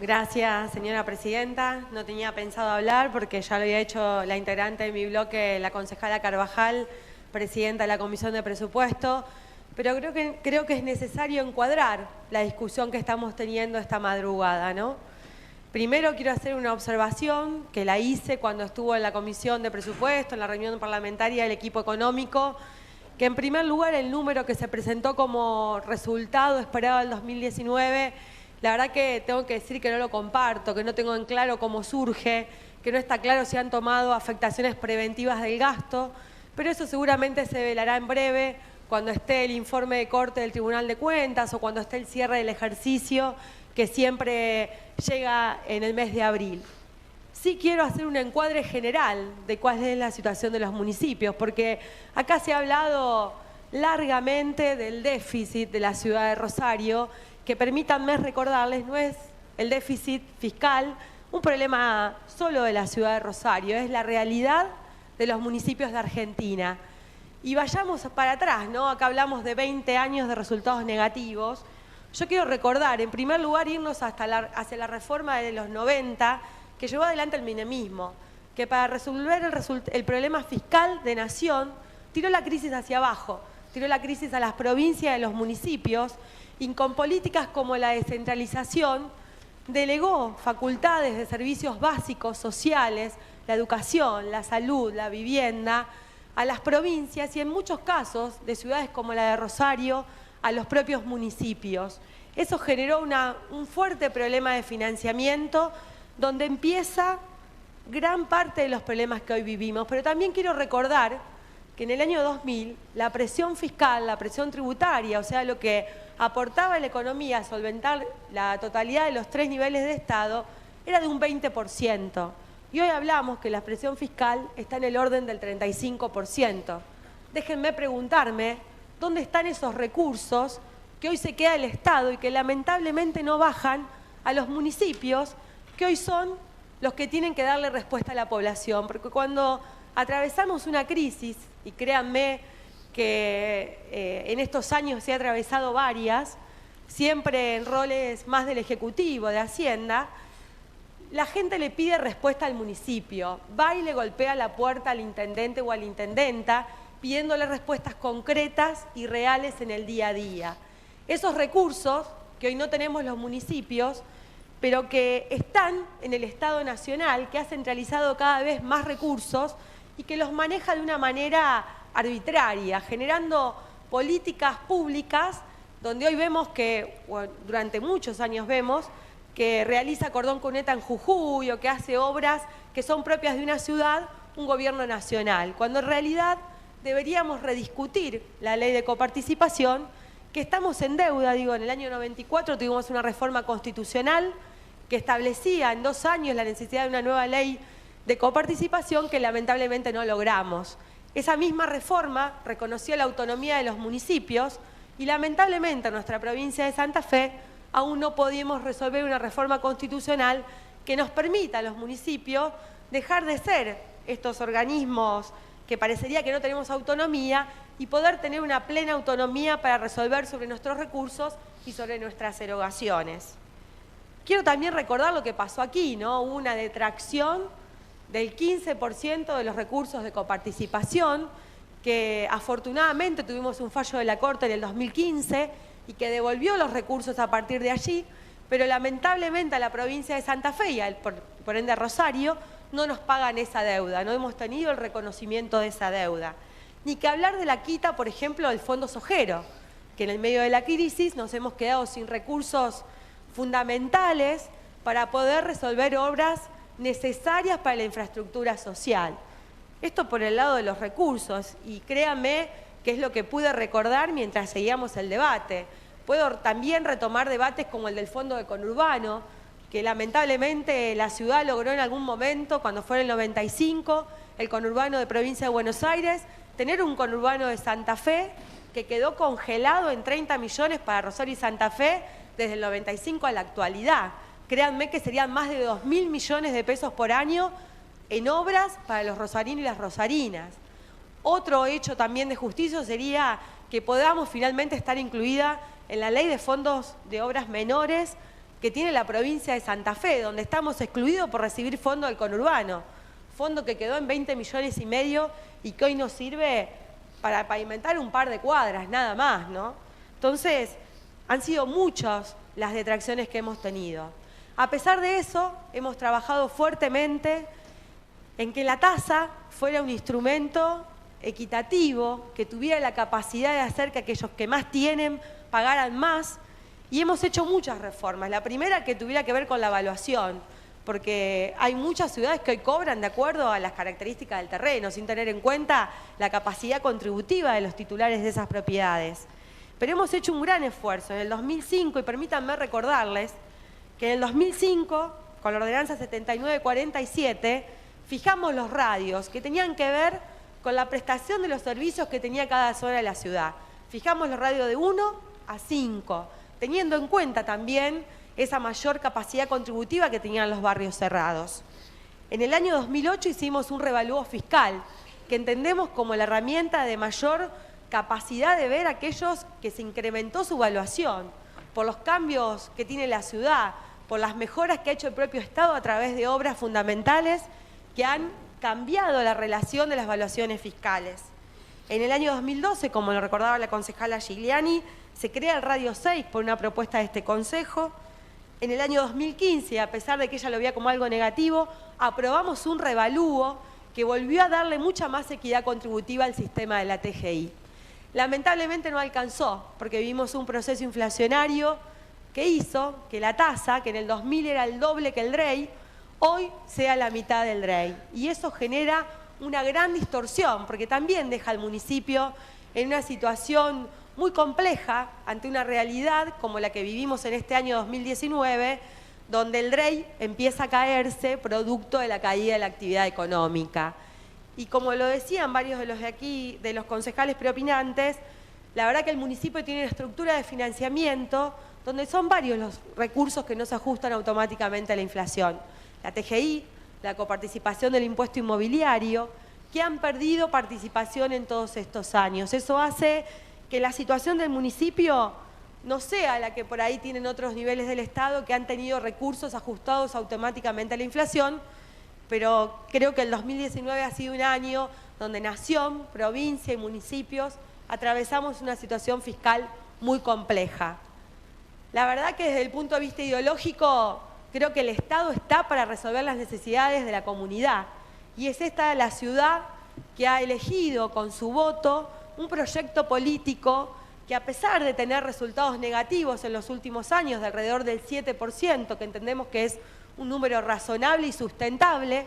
Gracias, señora presidenta. No tenía pensado hablar porque ya lo había hecho la integrante de mi bloque, la concejala Carvajal, presidenta de la Comisión de Presupuesto, pero creo que es necesario encuadrar la discusión que estamos teniendo esta madrugada, ¿no? Primero quiero hacer una observación que la hice cuando estuvo en la Comisión de Presupuesto, en la reunión parlamentaria del equipo económico, que en primer lugar el número que se presentó como resultado esperado del 2019, la verdad que tengo que decir que no lo comparto, que no tengo en claro cómo surge, que no está claro si han tomado afectaciones preventivas del gasto, pero eso seguramente se velará en breve cuando esté el informe de corte del Tribunal de Cuentas o cuando esté el cierre del ejercicio, que siempre llega en el mes de abril. Sí quiero hacer un encuadre general de cuál es la situación de los municipios, porque acá se ha hablado largamente del déficit de la ciudad de Rosario, que permítanme recordarles, no es el déficit fiscal un problema solo de la ciudad de Rosario, es la realidad de los municipios de Argentina. Y vayamos para atrás, ¿no? Acá hablamos de 20 años de resultados negativos. Yo quiero recordar, en primer lugar, irnos hacia la reforma de los 90, que llevó adelante el menemismo, que para resolver el problema fiscal de nación, tiró la crisis hacia abajo, tiró la crisis a las provincias y a los municipios, y con políticas como la descentralización, delegó facultades de servicios básicos, sociales, la educación, la salud, la vivienda, a las provincias y en muchos casos de ciudades como la de Rosario, a los propios municipios. Eso generó un fuerte problema de financiamiento donde empieza gran parte de los problemas que hoy vivimos. Pero también quiero recordar que en el año 2000 la presión fiscal, la presión tributaria, o sea, lo que aportaba a la economía a solventar la totalidad de los 3 niveles de Estado, era de un 20%. Y hoy hablamos que la presión fiscal está en el orden del 35%. Déjenme preguntarme, ¿dónde están esos recursos que hoy se queda el Estado y que lamentablemente no bajan a los municipios, que hoy son los que tienen que darle respuesta a la población? Porque cuando atravesamos una crisis, y créanme que en estos años se ha atravesado varias, siempre en roles más del Ejecutivo, de Hacienda, la gente le pide respuesta al municipio, va y le golpea la puerta al intendente o a la intendenta, pidiéndole respuestas concretas y reales en el día a día. Esos recursos que hoy no tenemos los municipios, pero que están en el Estado Nacional, que ha centralizado cada vez más recursos y que los maneja de una manera arbitraria, generando políticas públicas donde hoy vemos que, bueno, durante muchos años vemos, que realiza cordón cuneta en Jujuy o que hace obras que son propias de una ciudad, un gobierno nacional, cuando en realidad deberíamos rediscutir la ley de coparticipación, que estamos en deuda. Digo, en el año 94 tuvimos una reforma constitucional que establecía en 2 años la necesidad de una nueva ley de coparticipación que lamentablemente no logramos. Esa misma reforma reconoció la autonomía de los municipios y lamentablemente en nuestra provincia de Santa Fe aún no pudimos resolver una reforma constitucional que nos permita a los municipios dejar de ser estos organismos que parecería que no tenemos autonomía y poder tener una plena autonomía para resolver sobre nuestros recursos y sobre nuestras erogaciones. Quiero también recordar lo que pasó aquí, ¿no? Hubo una detracción del 15% de los recursos de coparticipación, que afortunadamente tuvimos un fallo de la Corte en el 2015 y que devolvió los recursos a partir de allí, pero lamentablemente a la provincia de Santa Fe y por ende a Rosario no nos pagan esa deuda, no hemos tenido el reconocimiento de esa deuda. Ni que hablar de la quita, por ejemplo, del Fondo Sojero, que en el medio de la crisis nos hemos quedado sin recursos fundamentales para poder resolver obras necesarias para la infraestructura social. Esto por el lado de los recursos, y créanme que es lo que pude recordar mientras seguíamos el debate. Puedo también retomar debates como el del Fondo de Conurbano, que lamentablemente la ciudad logró en algún momento, cuando fue en el 95, el conurbano de Provincia de Buenos Aires, tener un conurbano de Santa Fe que quedó congelado en 30 millones para Rosario y Santa Fe desde el 95 a la actualidad. Créanme que serían más de 2.000 millones de pesos por año en obras para los rosarinos y las rosarinas. Otro hecho también de justicia sería que podamos finalmente estar incluida en la ley de fondos de obras menores que tiene la provincia de Santa Fe, donde estamos excluidos por recibir fondo del conurbano, fondo que quedó en 20,5 millones y que hoy nos sirve para pavimentar un par de cuadras, nada más, ¿no? Entonces, han sido muchas las detracciones que hemos tenido. A pesar de eso, hemos trabajado fuertemente en que la tasa fuera un instrumento equitativo, que tuviera la capacidad de hacer que aquellos que más tienen pagaran más, y hemos hecho muchas reformas. La primera, que tuviera que ver con la evaluación, porque hay muchas ciudades que hoy cobran de acuerdo a las características del terreno, sin tener en cuenta la capacidad contributiva de los titulares de esas propiedades. Pero hemos hecho un gran esfuerzo en el 2005, y permítanme recordarles que en el 2005, con la ordenanza 7947, fijamos los radios que tenían que ver con la prestación de los servicios que tenía cada zona de la ciudad. Fijamos los radios de 1 a 5, teniendo en cuenta también esa mayor capacidad contributiva que tenían los barrios cerrados. En el año 2008 hicimos un revalúo fiscal, que entendemos como la herramienta de mayor capacidad de ver aquellos que se incrementó su evaluación, por los cambios que tiene la ciudad, por las mejoras que ha hecho el propio Estado a través de obras fundamentales que han cambiado la relación de las evaluaciones fiscales. En el año 2012, como lo recordaba la concejala Gigliani, se crea el Radio 6 por una propuesta de este Consejo. En el año 2015, a pesar de que ella lo veía como algo negativo, aprobamos un revalúo que volvió a darle mucha más equidad contributiva al sistema de la TGI. Lamentablemente no alcanzó, porque vivimos un proceso inflacionario que hizo que la tasa, que en el 2000 era el doble que el DREI, hoy sea la mitad del DREI. Y eso genera una gran distorsión, porque también deja al municipio en una situación muy compleja ante una realidad como la que vivimos en este año 2019, donde el DREI empieza a caerse producto de la caída de la actividad económica. Y como lo decían varios de los de aquí, de los concejales preopinantes, la verdad que el municipio tiene una estructura de financiamiento donde son varios los recursos que no se ajustan automáticamente a la inflación. La TGI, la coparticipación del impuesto inmobiliario, que han perdido participación en todos estos años. Eso hace que la situación del municipio no sea la que por ahí tienen otros niveles del Estado que han tenido recursos ajustados automáticamente a la inflación, pero creo que el 2019 ha sido un año donde nación, provincia y municipios atravesamos una situación fiscal muy compleja. La verdad que desde el punto de vista ideológico, creo que el Estado está para resolver las necesidades de la comunidad, y es esta la ciudad que ha elegido con su voto un proyecto político que, a pesar de tener resultados negativos en los últimos años de alrededor del 7%, que entendemos que es un número razonable y sustentable,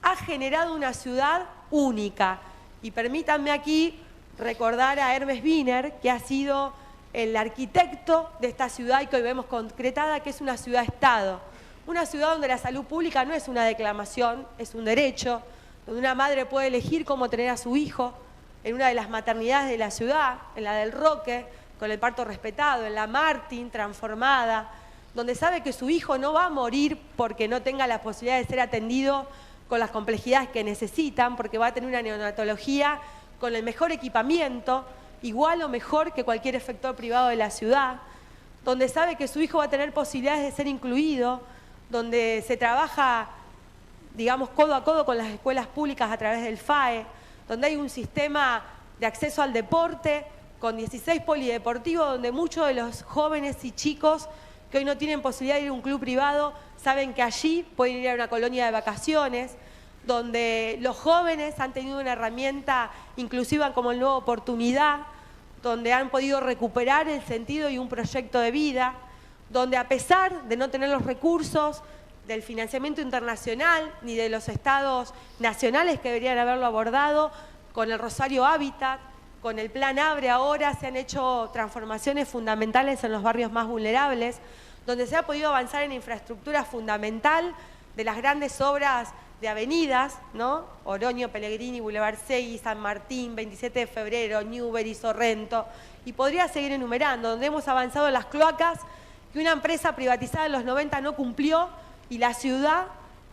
ha generado una ciudad única. Y permítanme aquí recordar a Hermes Wiener, que ha sido el arquitecto de esta ciudad y que hoy vemos concretada, que es una ciudad-estado. Una ciudad donde la salud pública no es una declamación, es un derecho, donde una madre puede elegir cómo tener a su hijo en una de las maternidades de la ciudad, en la del Roque, con el parto respetado, en la Martín, transformada, donde sabe que su hijo no va a morir porque no tenga la posibilidad de ser atendido con las complejidades que necesitan, porque va a tener una neonatología con el mejor equipamiento, igual o mejor que cualquier efector privado de la ciudad, donde sabe que su hijo va a tener posibilidades de ser incluido, donde se trabaja, digamos, codo a codo con las escuelas públicas a través del FAE, donde hay un sistema de acceso al deporte con 16 polideportivos, donde muchos de los jóvenes y chicos que hoy no tienen posibilidad de ir a un club privado saben que allí pueden ir a una colonia de vacaciones, donde los jóvenes han tenido una herramienta inclusiva como el Nueva Oportunidad, donde han podido recuperar el sentido y un proyecto de vida, donde, a pesar de no tener los recursos del financiamiento internacional ni de los estados nacionales que deberían haberlo abordado, con el Rosario Hábitat, con el Plan Abre ahora se han hecho transformaciones fundamentales en los barrios más vulnerables, donde se ha podido avanzar en infraestructura fundamental de las grandes obras de avenidas, ¿no? Oroño, Pellegrini, Boulevard Segui, San Martín, 27 de febrero, Newbery, Sorrento, y podría seguir enumerando, donde hemos avanzado en las cloacas que una empresa privatizada en los 90 no cumplió, y la ciudad,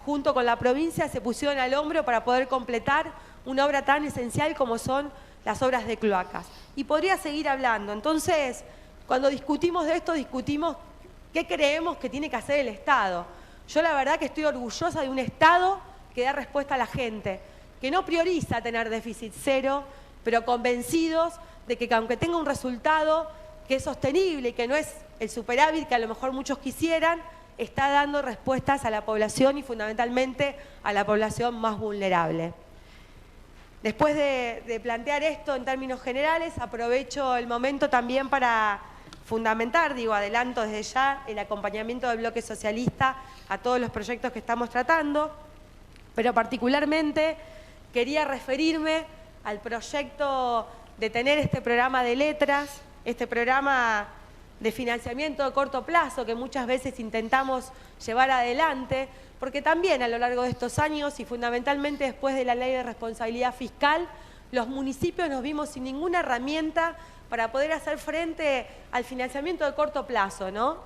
junto con la provincia, se pusieron al hombro para poder completar una obra tan esencial como son las obras de cloacas. Y podría seguir hablando. Entonces, cuando discutimos de esto, discutimos ¿Qué creemos que tiene que hacer el Estado? Yo la verdad que estoy orgullosa de un Estado que da respuesta a la gente, que no prioriza tener déficit cero, pero convencidos de que aunque tenga un resultado que es sostenible y que no es el superávit que a lo mejor muchos quisieran, está dando respuestas a la población y fundamentalmente a la población más vulnerable. Después de plantear esto en términos generales, aprovecho el momento también para fundamentar, adelanto desde ya el acompañamiento del bloque socialista a todos los proyectos que estamos tratando, pero particularmente quería referirme al proyecto de tener este programa de letras, este programa de financiamiento de corto plazo que muchas veces intentamos llevar adelante, porque también a lo largo de estos años y fundamentalmente después de la Ley de Responsabilidad Fiscal, los municipios nos vimos sin ninguna herramienta para poder hacer frente al financiamiento de corto plazo, ¿no?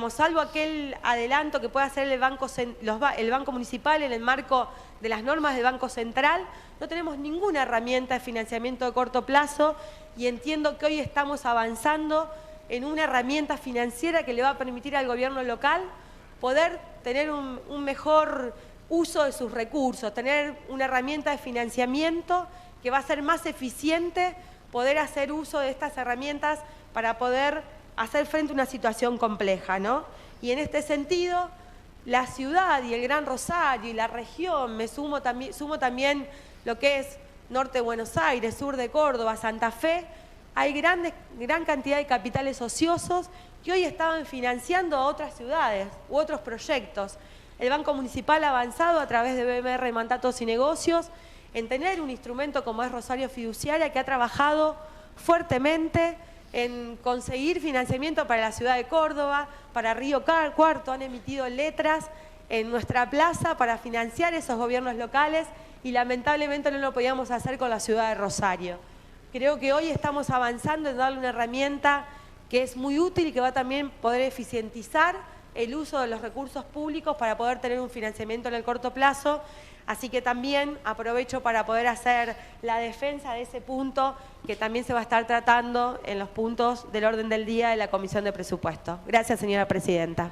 Salvo aquel adelanto que puede hacer el Banco Municipal en el marco de las normas del Banco Central, no tenemos ninguna herramienta de financiamiento de corto plazo y entiendo que hoy estamos avanzando en una herramienta financiera que le va a permitir al gobierno local poder tener un mejor uso de sus recursos, tener una herramienta de financiamiento que va a ser más eficiente poder hacer uso de estas herramientas para poder hacer frente a una situación compleja, ¿no? Y en este sentido, la ciudad y el Gran Rosario y la región, sumo también lo que es norte de Buenos Aires, sur de Córdoba, Santa Fe, hay gran cantidad de capitales ociosos que hoy estaban financiando a otras ciudades u otros proyectos. El Banco Municipal ha avanzado a través de BMR Mandatos y Negocios en tener un instrumento como es Rosario Fiduciaria, que ha trabajado fuertemente en conseguir financiamiento para la ciudad de Córdoba, para Río Cuarto, han emitido letras en nuestra plaza para financiar esos gobiernos locales y lamentablemente no lo podíamos hacer con la ciudad de Rosario. Creo que hoy estamos avanzando en darle una herramienta que es muy útil y que va a también poder eficientizar el uso de los recursos públicos para poder tener un financiamiento en el corto plazo. Así que también aprovecho para poder hacer la defensa de ese punto que también se va a estar tratando en los puntos del orden del día de la Comisión de Presupuesto. Gracias, señora presidenta.